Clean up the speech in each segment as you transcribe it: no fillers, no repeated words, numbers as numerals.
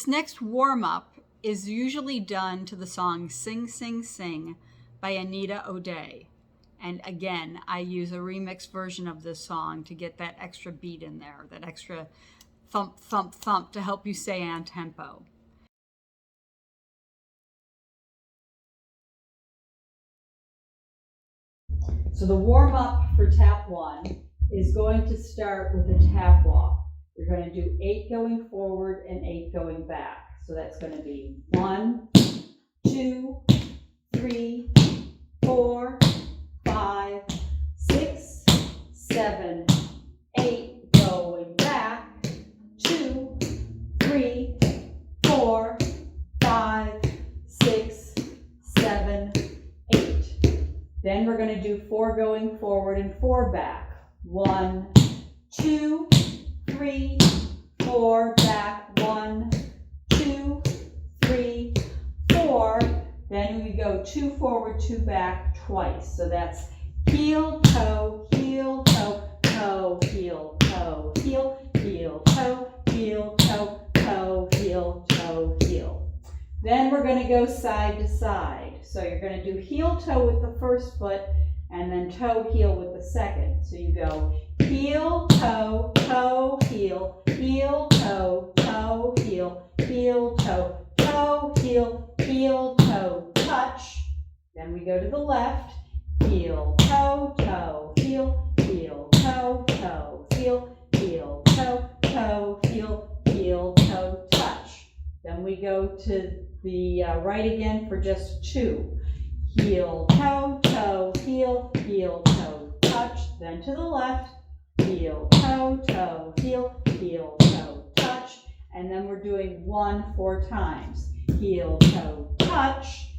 This next warm-up is usually done to the song Sing, Sing, Sing by Anita O'Day. And again, I use a remix version of this song to get that extra beat in there, that extra thump, thump, thump to help you stay on tempo. So the warm-up for tap 1 is going to start with a tap walk. You're going to do 8 going forward and 8 going back. So that's going to be 1, 2, 3, 4, 5, 6, 7, 8, going back, 2, 3, 4, 5, 6, 7, 8. Then we're going to do 4 going forward and 4 back. 1, 2, 3, 4, back, 1, 2, 3, 4. Then we go 2 forward, 2 back twice. So that's heel, toe, heel, toe, toe, heel, toe, heel, heel, toe, heel, toe, toe, heel, toe, heel. Then we're going to go side to side. So you're going to do heel, toe with the first foot and then toe, heel with the second. So you go heel, toe, toe, heel, toe, heel, toe, toe, heel, toe, touch. Then we go to the left, heel, toe, heel, toe, heel, toe, heel, toe, touch. Then we go to the right again for just 2. Heel, toe, heel, toe, touch. Then to the left, heel, toe, heel, toe, touch. And then we're doing 1 4 times. Heel, toe, touch,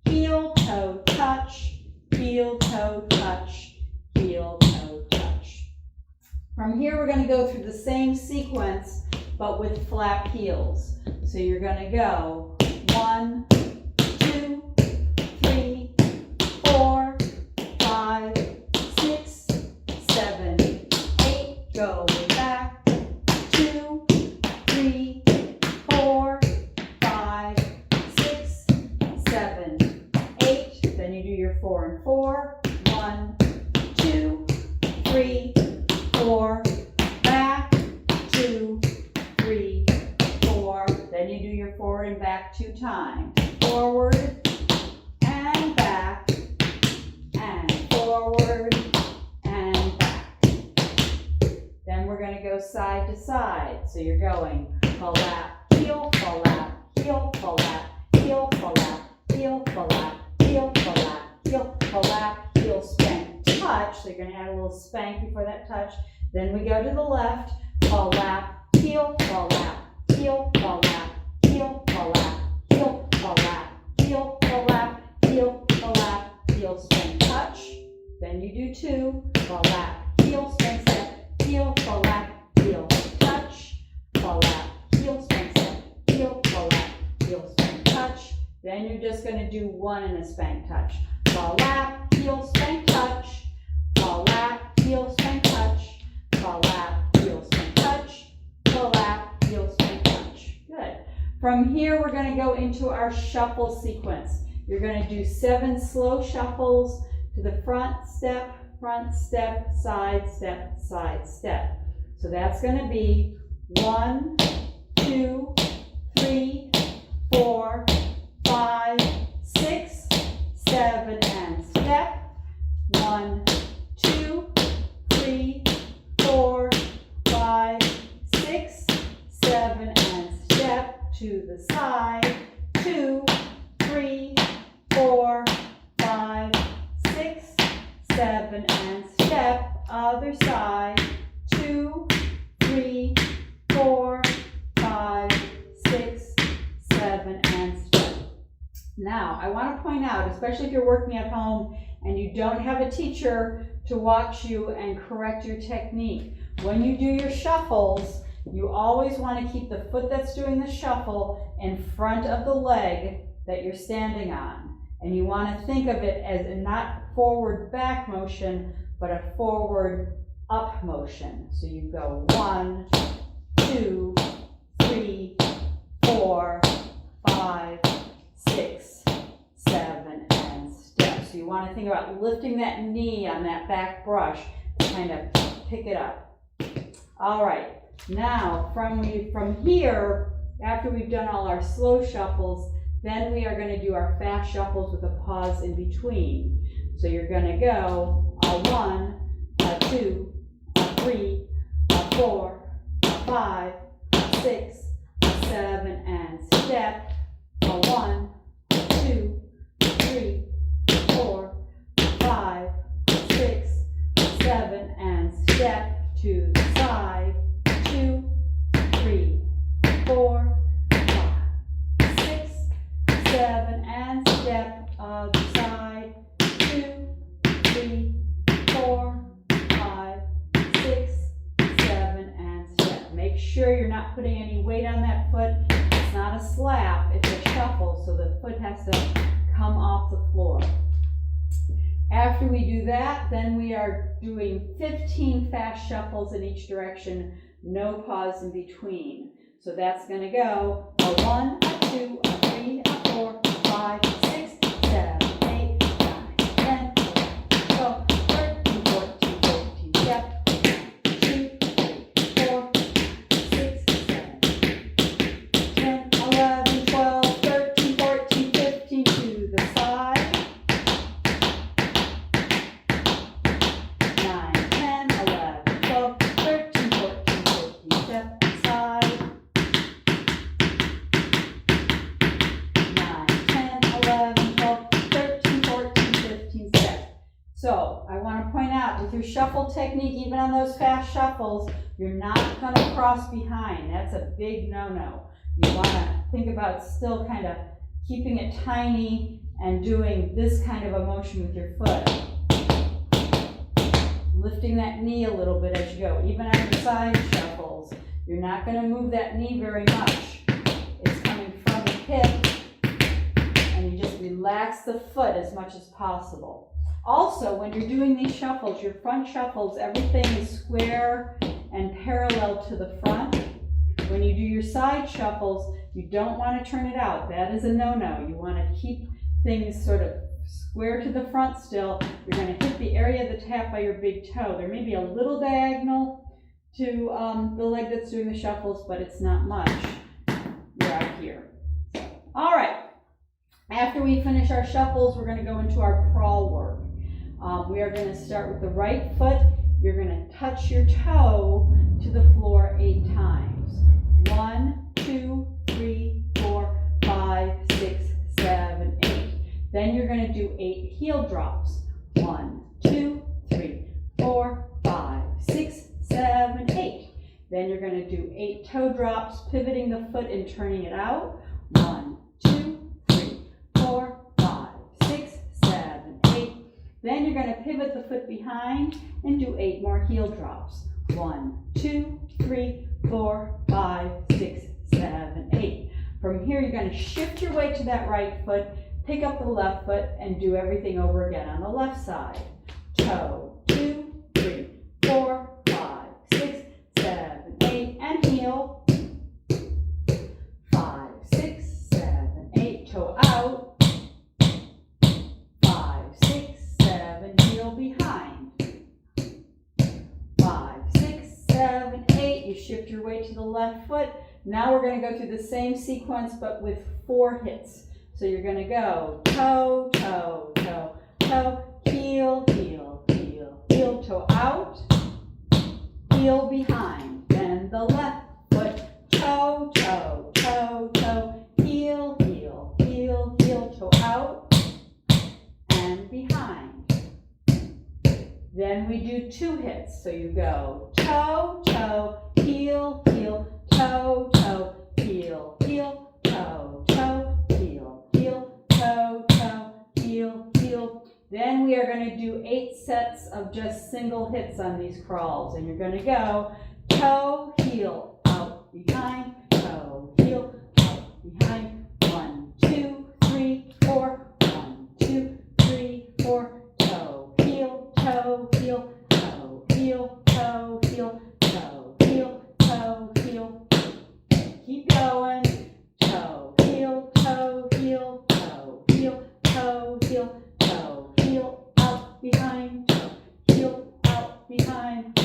heel, toe, touch, heel, toe, touch, heel, toe, touch. From here, we're going to go through the same sequence, but with flap heels. So you're going to go 1, 2, 3, 4, 5, 6, 7, 8, going back, 2, 3, 4, 5, 6, 7, 8. Then you do your 4 and 4. 1, 2, 3, 4, back, 2, 3, 4. Then you do your forward and back 2 times. Forward and back, and forward and back. Then we're going to go side to side. So you're going flap, heel, flap, heel, flap, heel, flap, heel, flap, heel, flap, heel, flap, heel, spank, touch. So you're going to add a little spank before that touch. Then we go to the left, flap, heel, flap, heel, flap, heel, flap, heel, flap, heel, flap, heel, flap, heel, spank, touch. Then you do 2, flap, heel, spank, step, heel, flap, heel, touch, flap, heel, spank, step, heel, flap, heel, spank, touch. Then you're just going to do 1 in a spank touch. Flap, heel, spank, touch, flap, heel, spank, touch, flap, heel, spank, touch, flap, heel, spank, touch. Good. From here, we're going to go into our shuffle sequence. You're going to do 7 slow shuffles to the front step, side step, side step. So that's going to be 1, 2, 3, 4, 5, 6, 7, and step. 1, 2, 3, 4, 5, 6, 7, and step. To the side, 2, 3, 4, 5, 6, 7, and step. Other side, 2, 3, 4, 5, 6, 7, and step. Now, I want to point out, especially if you're working at home and you don't have a teacher to watch you and correct your technique, when you do your shuffles, you always want to keep the foot that's doing the shuffle in front of the leg that you're standing on. And you want to think of it as a not forward back motion, but a forward up motion. So you go 1, 2, 3, 4, 4, 5, 6, 7, and step. So you want to think about lifting that knee on that back brush to kind of pick it up. All right, now from here, after we've done all our slow shuffles, then we are going to do our fast shuffles with a pause in between. So you're going to go a 1, a 2, a 3, a 4, a 5, a 6, a 7, and step. A 1, a 2, a 3, a 4, a 5, a 6, a 7, and step to the side. 2, 3, 4, 5, 6, 7, and step of the side. 2, 3, 4, 5, 6, 7, and step. Make sure you're not putting any weight on that foot. It's not a slap, it's a shuffle, so the foot has to come off the floor. After we do that, then we are doing 15 fast shuffles in each direction, no pause in between. So that's going to go a 1, a 2, a 3, a 4, a 5, 6, 7, 8, 9, 10, 12, 13, 14, 15, step. 2, 3, 4, 6, 7, 10, 11, 12, 13, 14, 15 to the side. 9, 10, 11, 12, 13, 14, 15, step side. 9, 10, 11, 12, 13, 14, 15, step. So I want to point out with your shuffle technique, even on those fast shuffles, you're not going to cross behind. That's a big no-no. You want to think about still kind of keeping it tiny and doing this kind of a motion with your foot. Lifting that knee a little bit as you go. Even on your side shuffles, you're not going to move that knee very much. It's coming from the hip, and you just relax the foot as much as possible. Also, when you're doing these shuffles, your front shuffles, everything is square and parallel to the front. When you do your side shuffles, you don't want to turn it out. That is a no-no. You want to keep things sort of square to the front still. You're going to hit the area of the tap by your big toe. There may be a little diagonal to the leg that's doing the shuffles, but it's not much. You're out here. All right. After we finish our shuffles, we're going to go into our crawl work. We are going to start with the right foot. You're going to touch your toe to the floor 8 times. 1, 2, 3, 4, 5, 6, 7, 8. Then you're going to do 8 heel drops. 1, 2, 3, 4, 5, 6, 7, 8. Then you're going to do 8 toe drops, pivoting the foot and turning it out. 1, 2, 3, 4, 5, 6, 7, 8. Then you're going to pivot the foot behind and do 8 more heel drops. 1, 2, 3, 4, 5, 6, 7, 8. From here, you're going to shift your weight to that right foot, pick up the left foot, and do everything over again on the left side. Toe, 2, 3, 4, 5, 6, 7, 8, and heel. 5, 6, 7, 8, toe out. 5, 6, 7, heel behind. 5, 6, 7, 8. You shift your weight to the left foot. Now we're going to go through the same sequence, but with 4 hits. So you're going to go toe, toe, toe, toe, heel, heel, heel, heel, toe out, heel behind. Then the left foot, toe, toe, toe, toe, heel, heel, heel, heel, toe out, and behind. Then we do 2 hits. So you go toe, toe, heel, heel, toe, toe, heel, heel, toe, toe, heel, heel, toe, toe, heel, heel. Then we are going to do 8 sets of just single hits on these crawls. And you're going to go toe, heel, out, behind, toe, heel, out, behind. 1, 2, 3, 4. 1, 2, 3, 4. Toe, heel, toe, heel, toe, heel, toe, heel, toe, heel, toe, heel. Keep going. Toe, toe, heel, out, behind, toe, heel, out, behind,